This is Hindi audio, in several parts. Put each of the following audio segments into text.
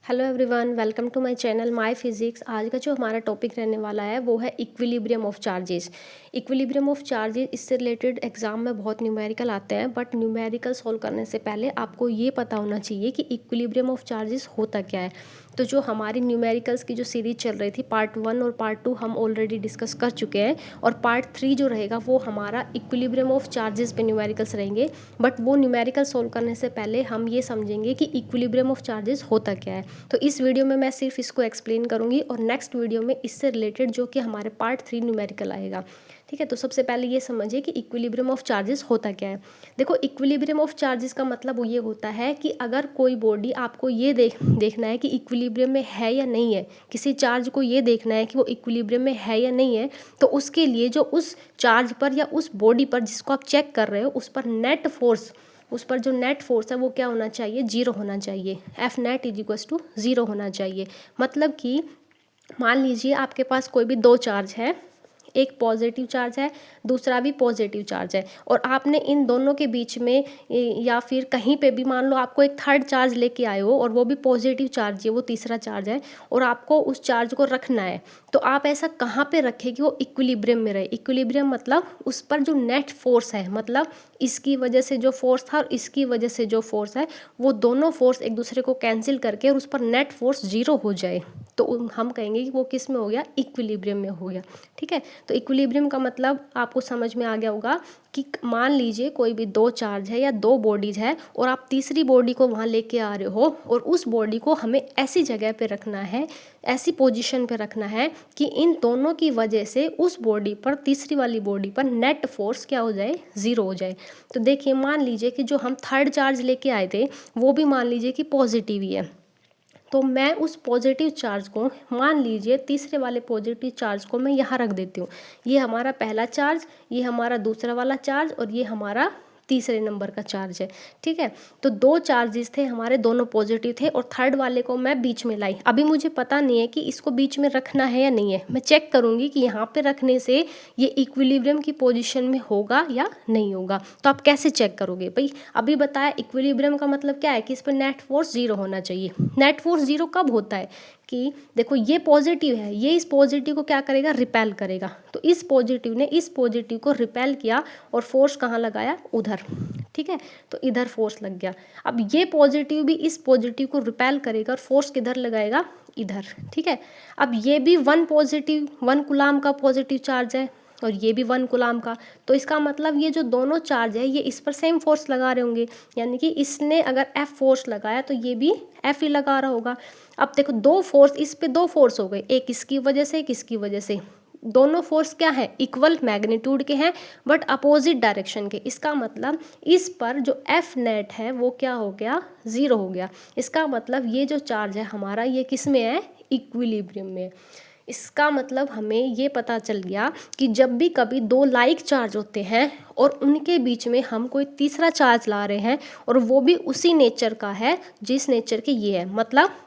Hello everyone, welcome to my channel my physics. आज का जो हमारा टॉपिक रहने वाला है वो है equilibrium of charges. Equilibrium of charges, इससे रिलेटेड एग्जाम में बहुत न्यूमेरिकल आते हैं, बट न्यूमेरिकल सॉल्व करने से पहले आपको ये पता होना चाहिए कि इक्विलिब्रियम ऑफ चार्जेस होता क्या है। तो जो हमारी न्यूमेरिकल्स की जो सीरीज चल रही थी, पार्ट 1 और पार्ट 2 हम ऑलरेडी डिस्कस कर चुके हैं, और पार्ट 3 जो रहेगा वो हमारा इक्विलिब्रियम ऑफ चार्जेस पे न्यूमेरिकल्स रहेंगे। बट वो न्यूमेरिकल सॉल्व करने से पहले हम ये समझेंगे कि इक्विलिब्रियम ऑफ चार्जेस होता क्या है। तो इस वीडियो में मैं सिर्फ इसको एक्सप्लेन करूंगी, और नेक्स्ट वीडियो में इससे रिलेटेड जो कि हमारे पार्ट 3 न्यूमेरिकल आएगा। ठीक है, तो सबसे पहले ये समझिए कि इक्विलिब्रियम ऑफ चार्जेस होता क्या है। देखो, इक्विलिब्रियम ऑफ चार्जेस का मतलब वो ये होता है कि अगर कोई बॉडी, आपको ये देखना है कि इक्विलिब्रियम में है या नहीं है, किसी चार्ज को ये देखना है कि वो इक्विलिब्रियम में है या नहीं है, तो उसके लिए जो उस चार्ज पर या उस बॉडी पर जिसको आप चेक कर रहे हो, उस पर नेट फोर्स, उस पर जो नेट फोर्स है वो क्या होना चाहिए, जीरो होना चाहिए। F net is equals to zero होना चाहिए। मतलब कि मान लीजिए आपके पास कोई भी दो चार्ज है, एक पॉजिटिव चार्ज है, दूसरा भी पॉजिटिव चार्ज है, और आपने इन दोनों के बीच में या फिर कहीं पे भी मान लो आपको एक थर्ड चार्ज लेके आए हो, और वो भी पॉजिटिव चार्ज है, वो तीसरा चार्ज है, और आपको उस चार्ज को रखना है। तो आप ऐसा कहाँ पे रखें कि वो इक्विलिब्रियम में रहे। इक्विलिब्रियम मतलब उस पर जो नेट फोर्स है, मतलब इसकी वजह से जो फोर्स था और इसकी वजह से जो फोर्स है, वो दोनों फोर्स एक दूसरे को कैंसिल करके और उस पर नेट फोर्स जीरो हो जाए, तो हम कहेंगे कि वो किस में हो गया, इक्विलिब्रियम में हो गया। ठीक है, तो इक्विलिब्रियम का मतलब आपको समझ में आ गया होगा कि मान लीजिए कोई भी दो चार्ज है या दो बॉडीज है, और आप तीसरी बॉडी को वहाँ लेके आ रहे हो, और उस बॉडी को हमें ऐसी जगह पे रखना है, ऐसी पोजीशन पे रखना है कि इन दोनों की वजह से उस बॉडी पर, तीसरी वाली बॉडी पर नेट फोर्स क्या हो जाए, ज़ीरो हो जाए। तो देखिए, मान लीजिए कि जो हम थर्ड चार्ज लेके आए थे वो भी मान लीजिए कि पॉजिटिव ही है, तो मैं उस पॉजिटिव चार्ज को, मान लीजिए तीसरे वाले पॉजिटिव चार्ज को मैं यहाँ रख देती हूँ। ये हमारा पहला चार्ज, ये हमारा दूसरा वाला चार्ज, और ये हमारा तीसरे नंबर का चार्ज है। ठीक है, तो दो चार्जेस थे हमारे, दोनों पॉजिटिव थे, और थर्ड वाले को मैं बीच में लाई। अभी मुझे पता नहीं है कि इसको बीच में रखना है या नहीं है, मैं चेक करूँगी कि यहाँ पे रखने से ये इक्विलिब्रियम की पोजीशन में होगा या नहीं होगा। तो आप कैसे चेक करोगे भाई, अभी बताया इक्विलिब्रियम का मतलब क्या है कि इस पर नेट फोर्स जीरो होना चाहिए। नेट फोर्स जीरो कब होता है कि देखो, ये पॉजिटिव है, ये इस पॉजिटिव को क्या करेगा, रिपेल करेगा। तो इस पॉजिटिव ने इस पॉजिटिव को रिपेल किया और फोर्स कहाँ लगाया, उधर। ठीक है, तो इधर फोर्स लग गया। अब ये पॉजिटिव भी इस पॉजिटिव को रिपेल करेगा और फोर्स किधर लगाएगा, इधर। ठीक है, अब ये भी वन पॉजिटिव, 1 कूलाम का पॉजिटिव चार्ज है, और ये भी 1 कूलाम का। तो इसका मतलब ये जो दोनों चार्ज है ये इस पर सेम फोर्स लगा रहे होंगे, यानी कि इसने अगर F फोर्स लगाया तो ये भी F ही लगा रहा होगा। अब देखो, दो फोर्स, इस पे दो फोर्स हो गए, एक इसकी वजह से, एक इसकी वजह से। दोनों फोर्स क्या है, इक्वल मैग्नीट्यूड के हैं, बट अपोजिट डायरेक्शन के। इसका मतलब इस पर जो F नेट है वो क्या हो गया, ज़ीरो हो गया। इसका मतलब ये जो चार्ज है हमारा, ये किस में है, इक्विलिब्रियम में। इसका मतलब हमें ये पता चल गया कि जब भी कभी दो लाइक चार्ज होते हैं और उनके बीच में हम कोई तीसरा चार्ज ला रहे हैं, और वो भी उसी नेचर का है जिस नेचर के ये है, मतलब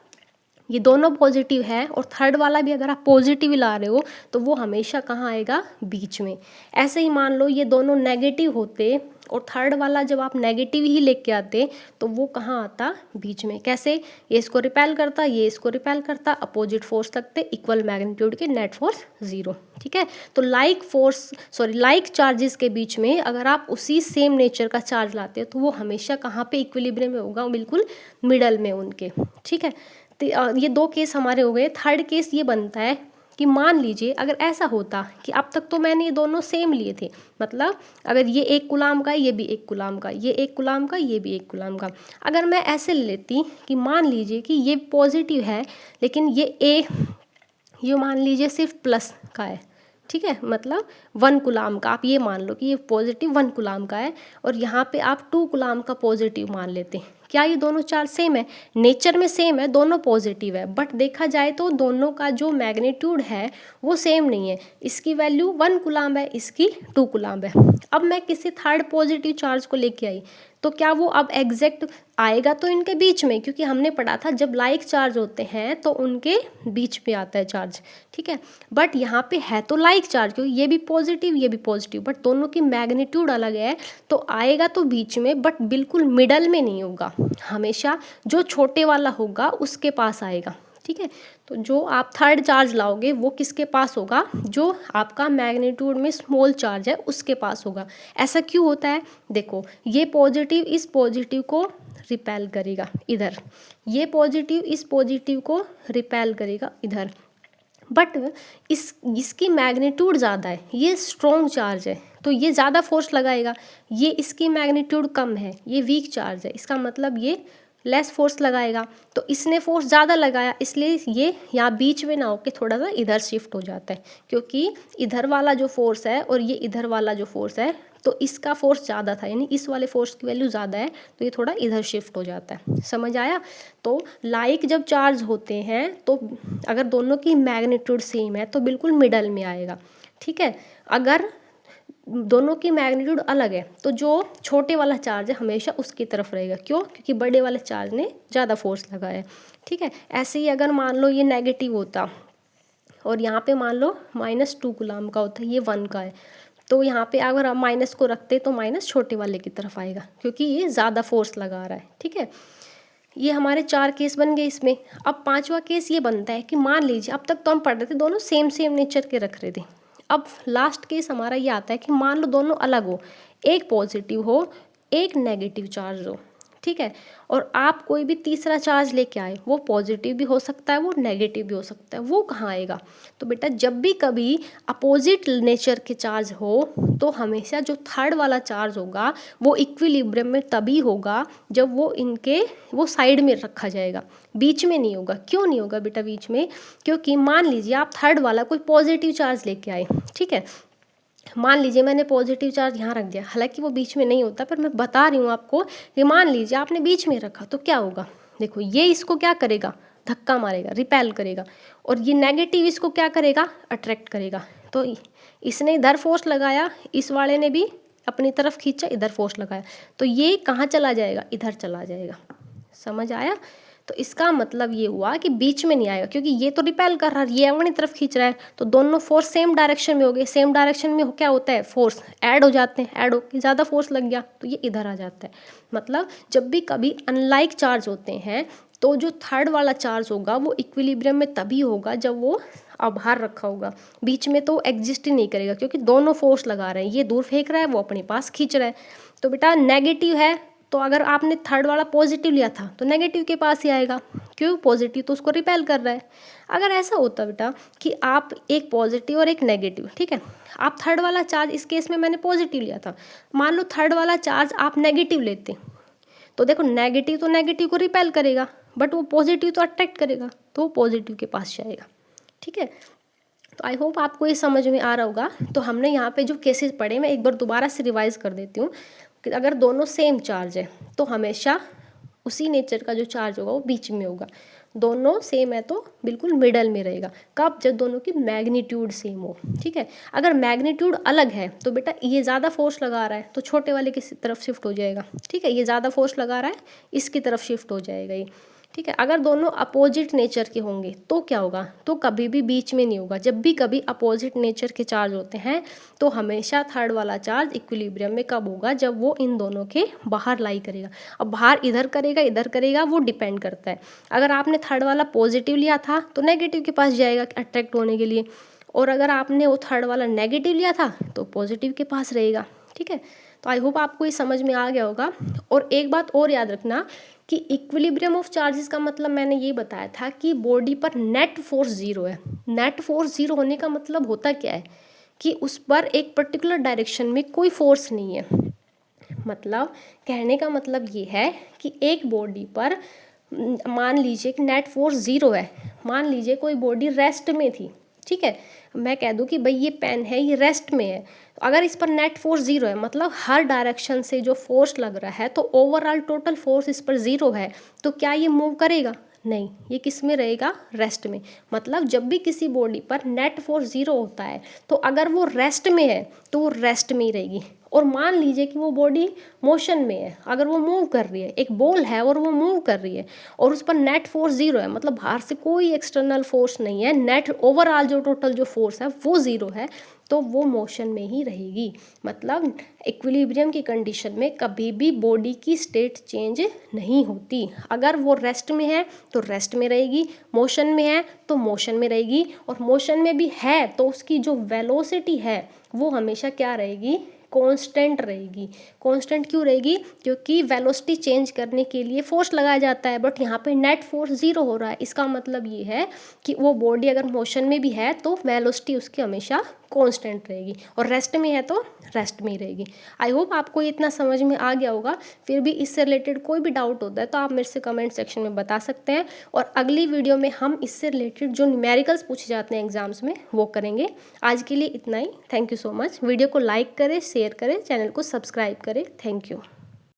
ये दोनों पॉजिटिव है और थर्ड वाला भी अगर आप पॉजिटिव ला रहे हो, तो वो हमेशा कहाँ आएगा, बीच में। ऐसे ही मान लो ये दोनों नेगेटिव होते और थर्ड वाला जब आप नेगेटिव ही लेके आते, तो वो कहाँ आता, बीच में। कैसे, ये इसको रिपेल करता, ये इसको रिपेल करता, अपोजिट फोर्स लगते, इक्वल मैग्नीट्यूड के, नेट फोर्स जीरो। ठीक है, तो लाइक चार्जेस के बीच में अगर आप उसी सेम नेचर का चार्ज लाते हो, तो वो हमेशा कहाँ पे इक्विलिब्रियम में होगा, बिल्कुल मिडल में उनके। ठीक है, तो ये दो केस हमारे हो गए। थर्ड केस ये बनता है कि मान लीजिए अगर ऐसा होता कि अब तक तो मैंने ये दोनों सेम लिए थे, मतलब अगर ये 1 कूलाम का, ये भी 1 कूलाम का, ये 1 कूलाम का, ये भी 1 कूलाम का, अगर मैं ऐसे लेती कि मान लीजिए कि ये पॉजिटिव है, लेकिन ये मान लीजिए सिर्फ प्लस का है। ठीक है, मतलब 1 कूलाम का, आप ये मान लो कि ये पॉजिटिव 1 कूलाम का है, और यहाँ पे आप 2 कूलाम का पॉजिटिव मान लेते हैं। क्या ये दोनों चार्ज सेम है, नेचर में सेम है, दोनों पॉजिटिव है, बट देखा जाए तो दोनों का जो मैग्नीट्यूड है वो सेम नहीं है। इसकी वैल्यू 1 कूलाम है, इसकी 2 कूलाम है। अब मैं किसी थर्ड पॉजिटिव चार्ज को लेके आई, तो क्या वो अब एग्जैक्ट आएगा तो इनके बीच में, क्योंकि हमने पढ़ा था जब लाइक चार्ज होते हैं तो उनके बीच में आता है चार्ज, ठीक है। बट यहाँ पे है तो लाइक चार्ज, क्योंकि ये भी पॉजिटिव, बट दोनों की मैग्नीट्यूड अलग है, तो आएगा तो बीच में बट बिल्कुल मिडल में नहीं होगा, हमेशा जो छोटे वाला होगा उसके पास आएगा, ठीक है। तो जो आप थर्ड चार्ज लाओगे वो किसके पास होगा, जो आपका मैग्नीट्यूड में स्मॉल चार्ज है उसके पास होगा। ऐसा क्यों होता है, देखो ये पॉजिटिव इस पॉजिटिव को रिपेल करेगा इधर, ये पॉजिटिव इस पॉजिटिव को रिपेल करेगा इधर, बट इसकी मैग्नीट्यूड ज़्यादा है, ये स्ट्रॉन्ग चार्ज है तो ये ज़्यादा फोर्स लगाएगा, ये इसकी मैग्नीट्यूड कम है, ये वीक चार्ज है, इसका मतलब ये लेस फोर्स लगाएगा। तो इसने फोर्स ज़्यादा लगाया इसलिए ये यहाँ बीच में ना होकर थोड़ा सा इधर शिफ्ट हो जाता है, क्योंकि इधर वाला जो फोर्स है और ये इधर वाला जो फोर्स है तो इसका फोर्स ज़्यादा था, यानी इस वाले फोर्स की वैल्यू ज़्यादा है तो ये थोड़ा इधर शिफ्ट हो जाता है। समझ आया। तो लाइक जब चार्ज होते हैं तो अगर दोनों की मैग्नीट्यूड सेम है तो बिल्कुल मिडल में आएगा, ठीक है। अगर दोनों की मैग्नीट्यूड अलग है तो जो छोटे वाला चार्ज है हमेशा उसकी तरफ रहेगा, क्यों, क्योंकि बड़े वाले चार्ज ने ज़्यादा फोर्स लगाया है, ठीक है। ऐसे ही अगर मान लो ये नेगेटिव होता और यहाँ पे मान लो -2 कूलम का होता है, ये 1 का है, तो यहाँ पे अगर आप माइनस को रखते तो माइनस छोटे वाले की तरफ आएगा क्योंकि ये ज़्यादा फोर्स लगा रहा है, ठीक है। ये हमारे 4 केस बन गए इसमें। अब 5वां केस ये बनता है कि मान लीजिए अब तक तो हम पढ़ रहे थे दोनों सेम नेचर के रख रहे थे, अब लास्ट केस हमारा ये आता है कि मान लो दोनों अलग हो, एक पॉजिटिव हो एक नेगेटिव चार्ज हो, ठीक है, और आप कोई भी तीसरा चार्ज लेके आए, वो पॉजिटिव भी हो सकता है वो नेगेटिव भी हो सकता है, वो कहाँ आएगा, तो बेटा जब भी कभी अपोजिट नेचर के चार्ज हो तो हमेशा जो थर्ड वाला चार्ज होगा वो इक्विलिब्रियम में तभी होगा जब वो साइड में रखा जाएगा, बीच में नहीं होगा। क्यों नहीं होगा बेटा बीच में, क्योंकि मान लीजिए आप थर्ड वाला कोई पॉजिटिव चार्ज लेके आए, ठीक है, मान लीजिए मैंने पॉजिटिव चार्ज यहाँ रख दिया, हालांकि वो बीच में नहीं होता पर मैं बता रही हूँ आपको कि मान लीजिए आपने बीच में रखा तो क्या होगा, देखो ये इसको क्या करेगा, धक्का मारेगा, रिपेल करेगा, और ये नेगेटिव इसको क्या करेगा, अट्रैक्ट करेगा। तो इसने इधर फोर्स लगाया, इस वाले ने भी अपनी तरफ खींचा, इधर फोर्स लगाया, तो ये कहाँ चला जाएगा, इधर चला जाएगा। समझ आया। तो इसका मतलब ये हुआ कि बीच में नहीं आएगा, क्योंकि ये तो रिपेल कर रहा है, ये अपनी तरफ खींच रहा है, तो दोनों फोर्स सेम डायरेक्शन में हो गए। सेम डायरेक्शन में क्या होता है, फोर्स ऐड हो जाते हैं, ऐड होकर ज़्यादा फोर्स लग गया तो ये इधर आ जाता है। मतलब जब भी कभी अनलाइक चार्ज होते हैं तो जो थर्ड वाला चार्ज होगा वो इक्विलिब्रियम में तभी होगा जब वो बाहर रखा होगा, बीच में तो एग्जिस्ट ही नहीं करेगा, क्योंकि दोनों फोर्स लगा रहे हैं, ये दूर फेंक रहा है वो अपने पास खींच रहा है। तो बेटा नेगेटिव है तो अगर आपने थर्ड वाला पॉजिटिव लिया था तो नेगेटिव के पास ही आएगा, क्यों, पॉजिटिव तो उसको रिपेल कर रहा है। अगर ऐसा होता बेटा कि आप एक पॉजिटिव और एक नेगेटिव, ठीक है, आप थर्ड वाला चार्ज, इस केस में मैंने पॉजिटिव लिया था, मान लो थर्ड वाला चार्ज आप नेगेटिव लेते तो देखो नेगेटिव तो नेगेटिव को रिपेल करेगा बट वो पॉजिटिव तो अट्रैक्ट करेगा, तो वो पॉजिटिव के पास जाएगा, ठीक है। तो आई होप आपको ये समझ में आ रहा होगा। तो हमने यहाँ पे जो केसेस पढ़े मैं एक बार दोबारा से रिवाइज कर देती हूँ कि अगर दोनों सेम चार्ज है तो हमेशा उसी नेचर का जो चार्ज होगा वो बीच में होगा, दोनों सेम है तो बिल्कुल मिडल में रहेगा। कब, जब दोनों की मैग्नीट्यूड सेम हो, ठीक है। अगर मैग्नीट्यूड अलग है तो बेटा ये ज़्यादा फोर्स लगा रहा है तो छोटे वाले की तरफ शिफ्ट हो जाएगा, ठीक है, ये ज़्यादा फोर्स लगा रहा है इसकी तरफ शिफ्ट हो जाएगा ये, ठीक है। अगर दोनों अपोजिट नेचर के होंगे तो क्या होगा, तो कभी भी बीच में नहीं होगा। जब भी कभी अपोजिट नेचर के चार्ज होते हैं तो हमेशा थर्ड वाला चार्ज इक्विलिब्रियम में कब होगा, जब वो इन दोनों के बाहर लाई करेगा। अब बाहर इधर करेगा वो डिपेंड करता है। अगर आपने थर्ड वाला पॉजिटिव लिया था तो नेगेटिव के पास जाएगा अट्रैक्ट होने के लिए, और अगर आपने वो थर्ड वाला नेगेटिव लिया था तो पॉजिटिव के पास रहेगा, ठीक है। तो आई होप आपको ये समझ में आ गया होगा। और एक बात और याद रखना कि इक्विलिब्रियम ऑफ चार्जेस का मतलब मैंने ये बताया था कि बॉडी पर नेट फोर्स जीरो है। नेट फोर्स जीरो होने का मतलब होता क्या है कि उस पर एक पर्टिकुलर डायरेक्शन में कोई फोर्स नहीं है। मतलब कहने का मतलब ये है कि एक बॉडी पर मान लीजिए कि नेट फोर्स जीरो है, मान लीजिए कोई बॉडी रेस्ट में थी, ठीक है, मैं कह दूं कि भाई ये पेन है ये रेस्ट में है, तो अगर इस पर नेट फोर्स जीरो है मतलब हर डायरेक्शन से जो फोर्स लग रहा है तो ओवरऑल टोटल फोर्स इस पर जीरो है, तो क्या ये मूव करेगा, नहीं, ये किस में रहेगा, रेस्ट में। मतलब जब भी किसी बॉडी पर नेट फोर्स 0 होता है तो अगर वो रेस्ट में है तो वो रेस्ट में ही रहेगी। और मान लीजिए कि वो बॉडी मोशन में है, अगर वो मूव कर रही है, एक बॉल है और वो मूव कर रही है और उस पर नेट फोर्स 0 है, मतलब बाहर से कोई एक्सटर्नल फोर्स नहीं है, नेट ओवरऑल जो टोटल जो फोर्स है वो 0 है, तो वो मोशन में ही रहेगी। मतलब इक्विलिब्रियम की कंडीशन में कभी भी बॉडी की स्टेट चेंज नहीं होती। अगर वो रेस्ट में है तो रेस्ट में रहेगी, मोशन में है तो मोशन में रहेगी, और मोशन में भी है तो उसकी जो वेलोसिटी है वो हमेशा क्या रहेगी, कांस्टेंट रहेगी। कांस्टेंट क्यों रहेगी, क्योंकि वेलोसिटी चेंज करने के लिए फोर्स लगाया जाता है, बट यहाँ पे नेट फोर्स 0 हो रहा है। इसका मतलब ये है कि वो बॉडी अगर मोशन में भी है तो वेलोसिटी उसकी हमेशा कांस्टेंट रहेगी, और रेस्ट में है तो रेस्ट में ही रहेगी। आई होप आपको ये इतना समझ में आ गया होगा। फिर भी इससे रिलेटेड कोई भी डाउट होता है तो आप मेरे से कमेंट सेक्शन में बता सकते हैं, और अगली वीडियो में हम इससे रिलेटेड जो न्यूमेरिकल्स पूछे जाते हैं एग्जाम्स में वो करेंगे। आज के लिए इतना ही। Thank you so much. Video को लाइक करें, शेयर करें, चैनल को सब्सक्राइब करें। Thank you.